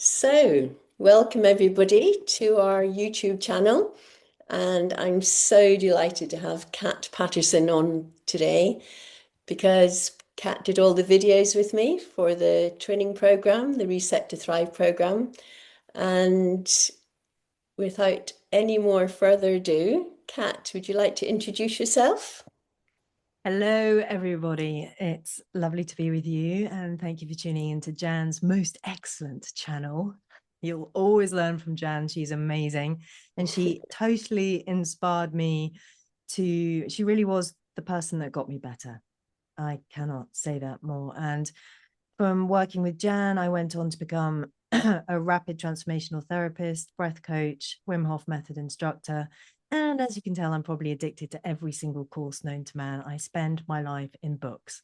So, welcome everybody to our YouTube channel. And I'm so delighted to have Kat Patterson on today because Kat did all the videos with me for the training program, the Reset to Thrive program. And without any more further ado, Kat, would you like to introduce yourself? Hello, everybody. It's lovely to be with you. And thank you for tuning into Jan's most excellent channel. You'll always learn from Jan. She's amazing. And she totally inspired me she really was the person that got me better. I cannot say that more. And from working with Jan, I went on to become a rapid transformational therapist, breath coach, Wim Hof Method instructor. And as you can tell, I'm probably addicted to every single course known to man. I spend my life in books,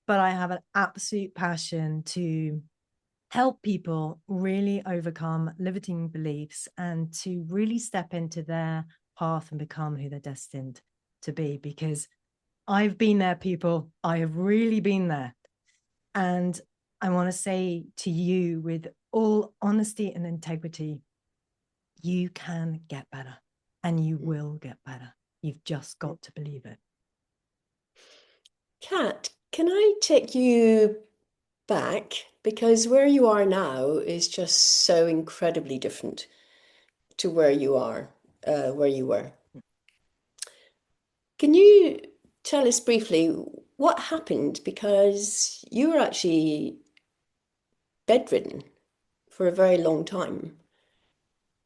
but I have an absolute passion to help people really overcome limiting beliefs and to really step into their path and become who they're destined to be. Because I've been there, people. I have really been there. And I want to say to you with all honesty and integrity, you can get better and you will get better. You've just got to believe it. Kat, can I take you back? Because where you are now is just so incredibly different to where you were. Can you tell us briefly what happened? Because you were actually bedridden for a very long time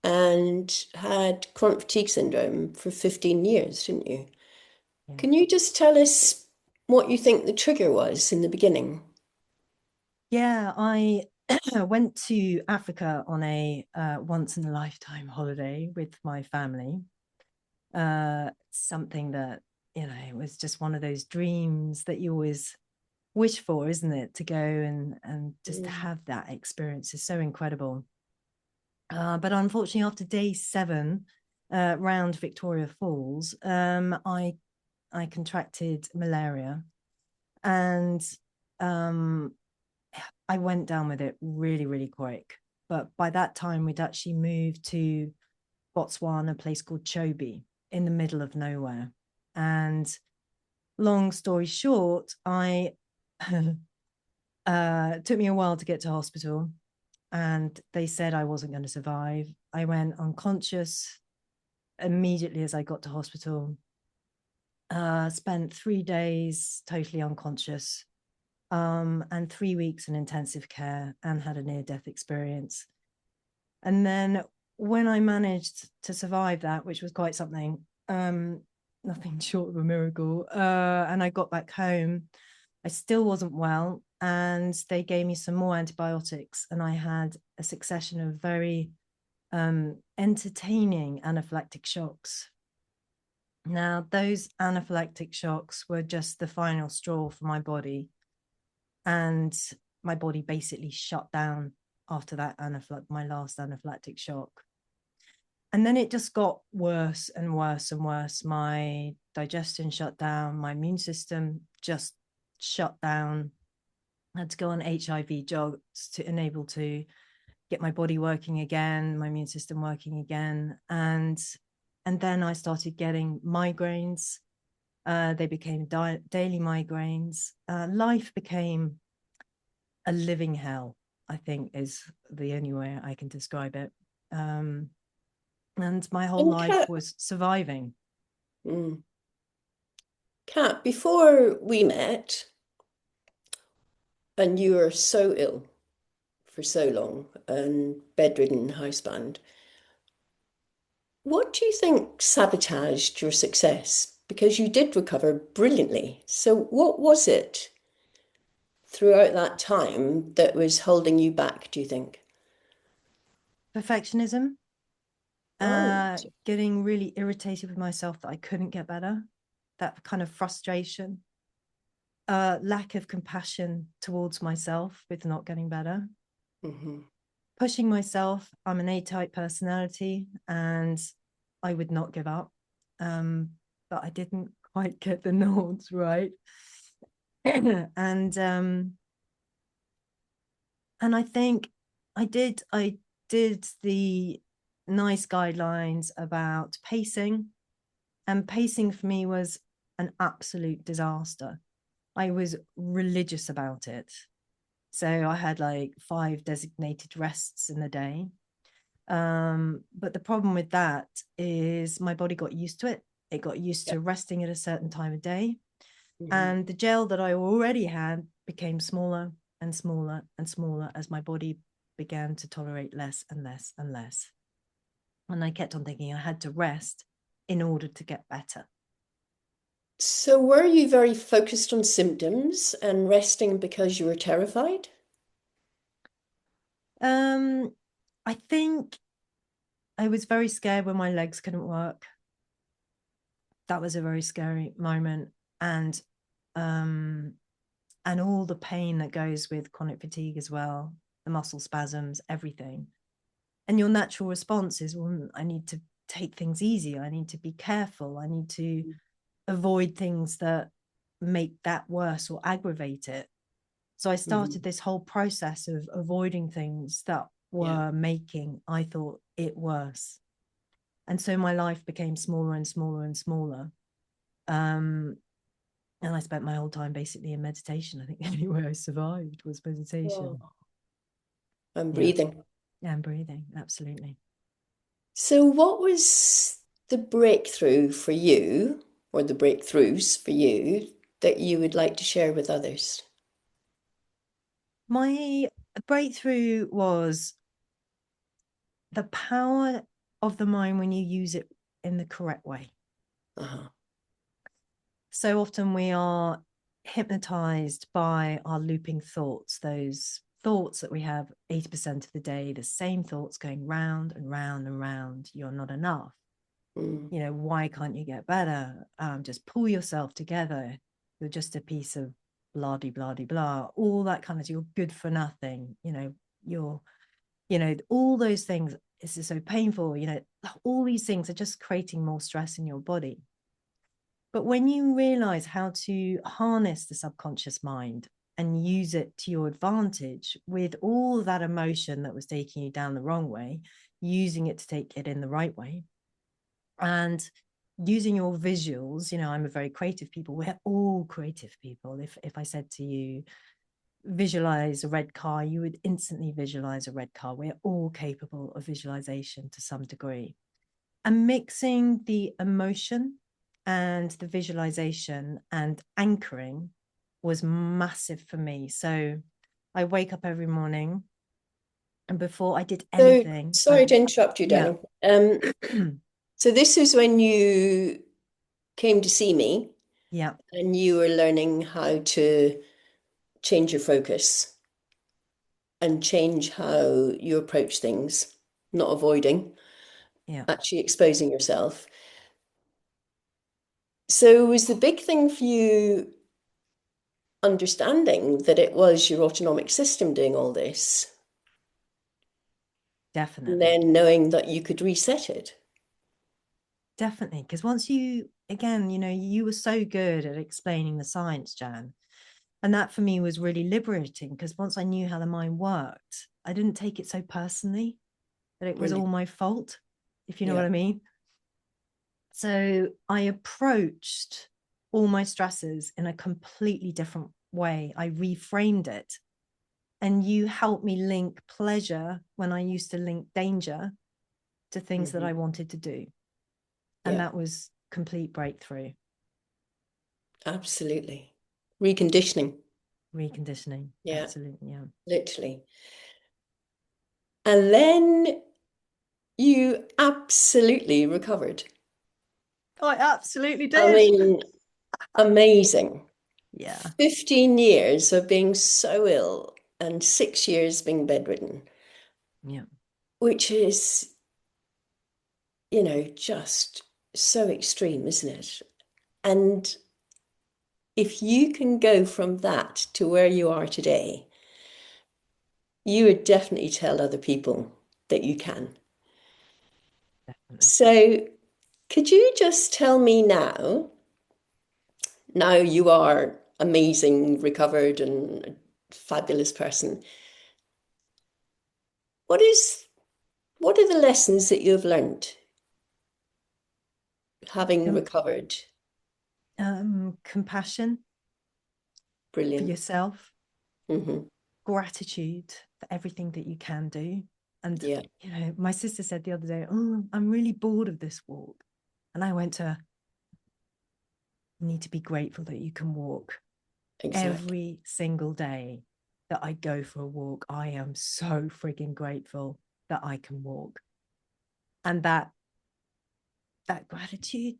and had chronic fatigue syndrome for 15 years, didn't you? Yeah. Can you just tell us what you think the trigger was in the beginning? Yeah, I went to Africa on a once in a lifetime holiday with my family. Something that, it was just one of those dreams that you always wish for, isn't it? To go and just to Mm. have that experience is so incredible. But unfortunately, after day 7, round Victoria Falls, I contracted malaria, and um, I went down with it really, really quick. But by that time, we'd actually moved to Botswana, a place called Chobe, in the middle of nowhere. And long story short, I it took me a while to get to hospital, and they said I wasn't going to survive. I went unconscious immediately as I got to hospital. Spent 3 days totally unconscious, and 3 weeks in intensive care, and had a near-death experience. And then when I managed to survive that, which was quite something, nothing short of a miracle, and I got back home, I still wasn't well, and they gave me some more antibiotics, and I had a succession of very entertaining anaphylactic shocks. Now, those anaphylactic shocks were just the final straw for my body, and my body basically shut down after that my last anaphylactic shock. And then it just got worse and worse and worse. My digestion shut down, my immune system just shut down. I had to go on HIV jogs to enable to get my body working again, my immune system working again. And then I started getting migraines. They became daily migraines. Life became a living hell, I think is the only way I can describe it. And my whole And life Kat, was surviving. mm, Kat, before we met, and you were so ill for so long and bedridden, housebound, what do you think sabotaged your success? Because you did recover brilliantly. So, what was it throughout that time that was holding you back, do you think? Perfectionism, Oh, getting really irritated with myself that I couldn't get better, that kind of frustration, lack of compassion towards myself with not getting better, hmm. pushing myself. I'm an A-type personality, and I would not give up. Um, but I didn't quite get the nods right. and um, and I think I did the nice guidelines about pacing, and pacing for me was an absolute disaster. I was religious about it. So I had like 5 designated rests in the day. But the problem with that is my body got used to it. It got used Yeah. to resting at a certain time of day. Mhm. And the gel that I already had became smaller and smaller and smaller as my body began to tolerate less and less and less. And I kept on thinking I had to rest in order to get better. So were you very focused on symptoms and resting because you were terrified? Um, I think I was very scared when my legs couldn't work. That was a very scary moment. And um, and all the pain that goes with chronic fatigue as well, the muscle spasms, everything. And your natural response is, well, I need to take things easy. I need to be careful. I need to avoid things that make that worse or aggravate it. So I started Mhm. this whole process of avoiding things that Yeah. were making, I thought, it worse. And so my life became smaller and smaller and smaller. Um, and I spent my whole time basically in meditation. I think the only way I survived was Oh, meditation. I'm Yeah. breathing. Yeah, and breathing. Absolutely. So what was the breakthrough for you, or the breakthroughs for you, that you would like to share with others? My breakthrough was the power of the mind when you use it in the correct way. Uh-huh. So often we are hypnotized by our looping thoughts, those thoughts that we have 80% of the day, the same thoughts going round and round and round. You're not enough. Mm. You know, why can't you get better? Just pull yourself together. You're just a piece of blah, blah, blah, blah, all that kind of, you're good for nothing. You're, all those things. This is so painful. All these things are just creating more stress in your body. But when you realize how to harness the subconscious mind and use it to your advantage with all that emotion that was taking you down the wrong way, using it to take it in the right way, and using your visuals, I'm a very creative people. We're all creative people. If I said to you, visualize a red car, you would instantly visualize a red car. We're all capable of visualization to some degree. And mixing the emotion and the visualization and anchoring was massive for me. So I wake up every morning, and before I did So anything, sorry to interrupt you, yeah, Daniel. So this is when you came to see me yeah, and you were learning how to change your focus and change how you approach things, not avoiding, yeah, actually exposing yourself. So was the big thing for you understanding that it was your autonomic system doing all this, and definitely. then knowing that you could reset it? Definitely. Because once you, again, you were so good at explaining the science, Jan. And that for me was really liberating because once I knew how the mind worked, I didn't take it so personally that it was all Brilliant. my fault, if you know what Yeah. I mean. So I approached all my stresses in a completely different way. I reframed it. And you helped me link pleasure when I used to link danger to things that Hmm. I wanted to do. And Yeah, that was complete breakthrough. absolutely. Reconditioning. Reconditioning. Yeah, Absolutely. Yeah. literally. And then you absolutely recovered. I absolutely I did. mean, amazing. Yeah. 15 years of being so ill and 6 years being bedridden, Yeah. which is, just so extreme, isn't it? And if you can go from that to where you are today, you would definitely tell other people that you can. Definitely. So, could you just tell me now you are amazing, recovered, and a fabulous person. What is what are the lessons that you've learned having Um, recovered? Compassion for Brilliant. yourself, Hmm. gratitude for everything that you can do. And, Yeah, my sister said the other day, oh, I'm really bored of this walk. And I went to her, you need to be grateful that you can walk. exactly. Every single day that I go for a walk, I am so freaking grateful that I can walk. And that gratitude,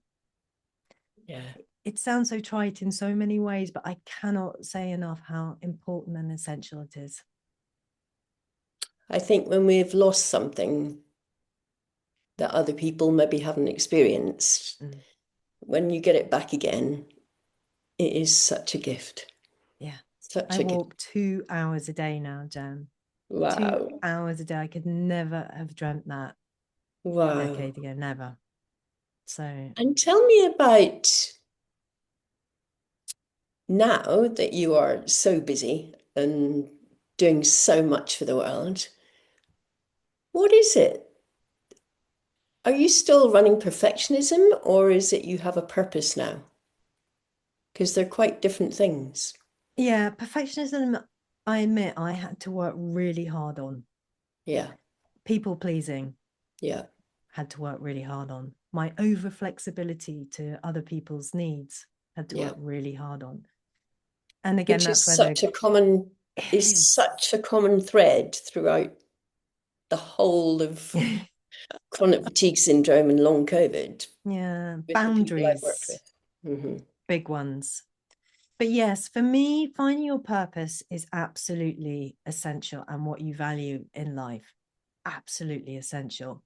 Yeah. it sounds so trite in so many ways, but I cannot say enough how important and essential it is. I think when we've lost something that other people maybe haven't experienced, Mm, when you get it back again, it is such a gift. yeah. Such I a gift. walk 2 hours a day now, Jan. two Wow. hours a day. I could never have dreamt that a Wow. decade ago. Never. So, And tell me about now that you are so busy and doing so much for the world. What is it? Are you still running perfectionism or is it you have a purpose now? Because they're quite different things. yeah, perfectionism, I admit I had to work really hard on. Yeah, People pleasing, yeah, had to work really hard on. My over flexibility to other people's needs, had to yeah. work really hard on. And again, Which is that's where the such a common it is is. such a common thread throughout the whole of chronic fatigue syndrome and long COVID Yeah, with the people I've worked boundaries, with. Hmm. big ones. But yes, for me, finding your purpose is absolutely essential, and what you value in life, absolutely essential.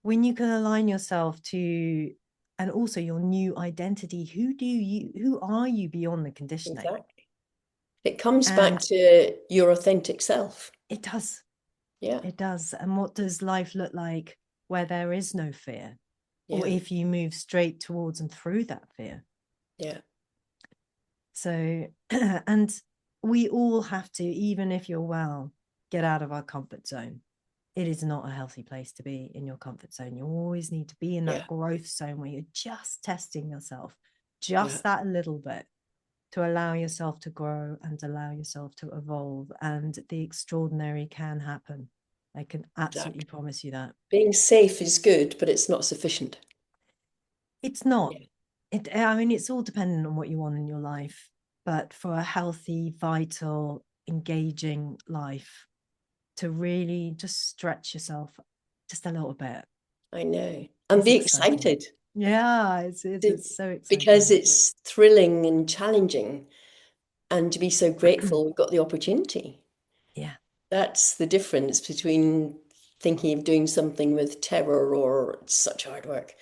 When you can align yourself to, and also your new identity, who are you beyond the conditioning? Exactly. It comes back And to your authentic self. it does, Yeah, it does. And what does life look like where there is no fear? Or yeah, if you move straight towards and through that fear? yeah, So, and we all have to, even if you're well, get out of our comfort zone. It is not a healthy place to be in your comfort zone. You always need to be in yeah, that growth zone where you're just testing yourself, yeah. just that little bit, to allow yourself to grow and allow yourself to evolve. And the extraordinary can happen. I can absolutely Exactly. promise you that. Being safe is good, but it's not sufficient. It's not. Yeah, I mean, it's all dependent on what you want in your life. But for a healthy, vital, engaging life, to really just stretch yourself just a little bit I know. And is be exciting. excited Yeah, it's so because exciting. it's thrilling and challenging. And to be so grateful we've got the opportunity. Yeah. That's the difference between thinking of doing something with terror or such hard work.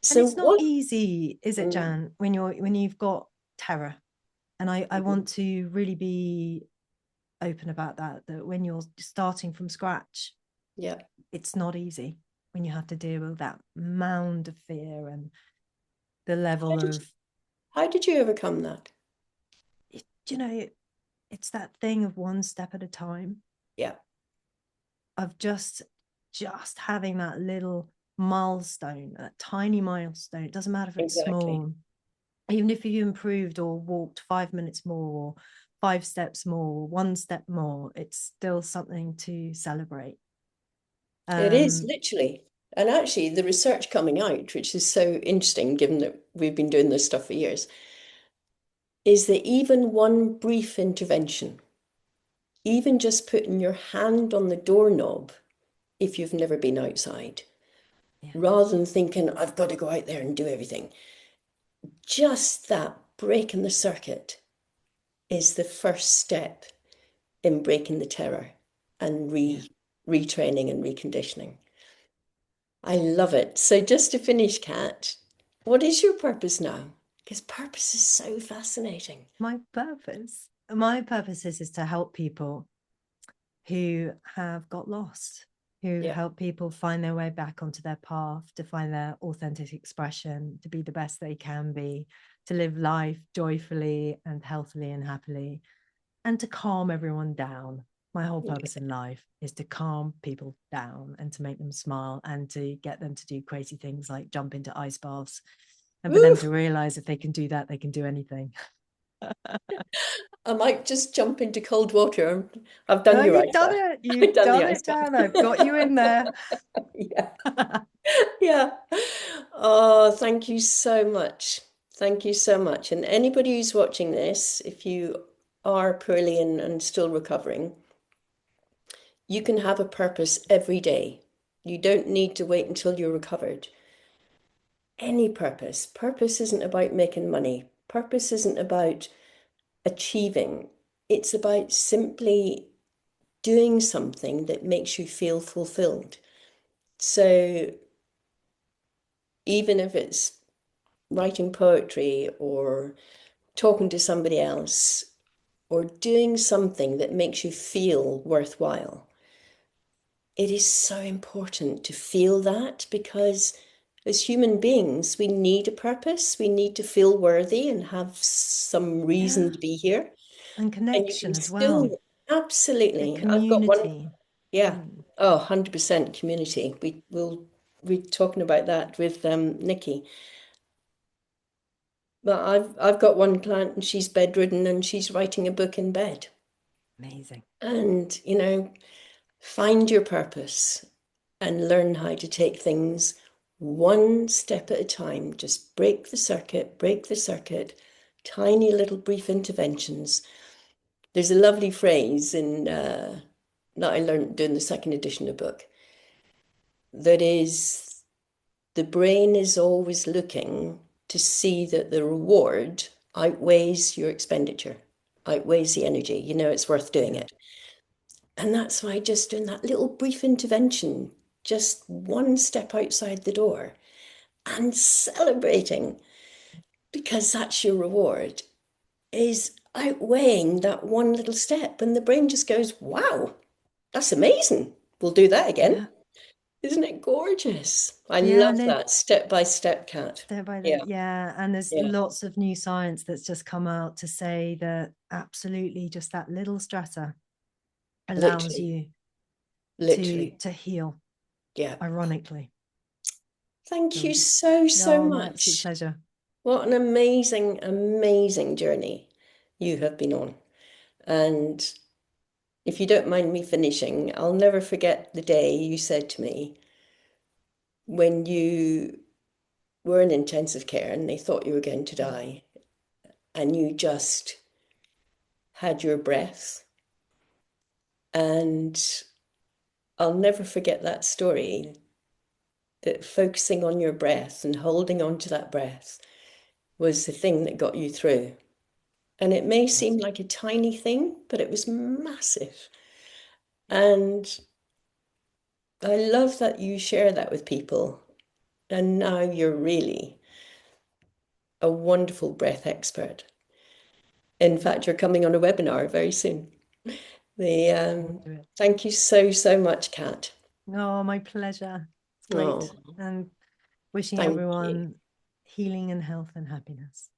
And So it's not what? easy, is it, Mm, Jan, when you've got terror? And I mhm. want to really be open about that when you're starting from scratch, Yeah. it's not easy when you have to deal with that mound of fear and the How level did of how did you overcome that? it, it's that thing of one step at a time, Yeah, of just having that little milestone, that tiny milestone. It doesn't matter if it's exactly. small, even if you improved or walked 5 minutes more or 5 steps more, 1 step more, it's still something to celebrate. It is um literally. And actually, the research coming out, which is so interesting given that we've been doing this stuff for years, is that even one brief intervention, even just putting your hand on the doorknob if you've never been outside, yeah, rather than thinking, I've got to go out there and do everything, just that break in the circuit is the first step in breaking the terror and yeah, retraining and reconditioning. I love it. So just to finish, Kat, what is your purpose now? Because purpose is so fascinating. my purpose is to help people who have got lost, who Yeah, help people find their way back onto their path, to find their authentic expression, to be the best they can be, to live life joyfully and healthily and happily, and to calm everyone down. My whole Yeah. purpose in life is to calm people down and to make them smile and to get them to do crazy things like jump into ice baths, and for them Woo! to realize if they can do that, they can do anything. I might just jump into cold water. I've Oh, done your you've ice done bath. it. I've You've done the done ice it, bath. Dan. I've got you in there. Yeah. Yeah. Oh, thank you so much. Thank you so much. And anybody who's watching this, if you are poorly and still recovering, you can have a purpose every day. You don't need to wait until you're recovered. Any purpose. Purpose isn't about making money. Purpose isn't about achieving. It's about simply doing something that makes you feel fulfilled. So even if it's writing poetry or talking to somebody else or doing something that makes you feel worthwhile, it is so important to feel that because as human beings, we need a purpose. We need to feel worthy and have some reason Yeah. to be here. And And you can connection as well. still, The absolutely. I've got one, community. yeah. Mm, Oh, 100% community. We're talking about that with Nikki. But I've got one client and she's bedridden and she's writing a book in bed. amazing. And, find your purpose and learn how to take things one step at a time. Just break the circuit, tiny little brief interventions. There's a lovely phrase in that I learned doing the second edition of the book that is the brain is always looking to see that the reward outweighs your expenditure, outweighs the energy. It's worth doing Yeah. it. And that's why just doing that little brief intervention, just one step outside the door and celebrating because that's your reward is outweighing that one little step. And the brain just goes, wow, that's amazing. We'll do that again. Yeah. Isn't it gorgeous? I Yeah. love And that step by step, Cat. step by Yeah, the, yeah. And there's yeah, lots of new science that's just come out to say that absolutely just that little strata allows literally, you to literally. heal, Yeah. ironically. Thank you So, so, so no, my absolute much. pleasure. What an amazing, amazing journey you have been on. And if you don't mind me finishing, I'll never forget the day you said to me when you were in intensive care and they thought you were going to die, and you just had your breath. And I'll never forget that story, that focusing on your breath and holding on to that breath was the thing that got you through. And it may Yes. seem like a tiny thing, but it was massive. And I love that you share that with people. And now you're really a wonderful breath expert. In fact, you're coming on a webinar very soon. The We'll do it. Thank you so, so much, Kat. Oh, my pleasure. It's Oh, great. And wishing thank you. everyone healing and health and happiness.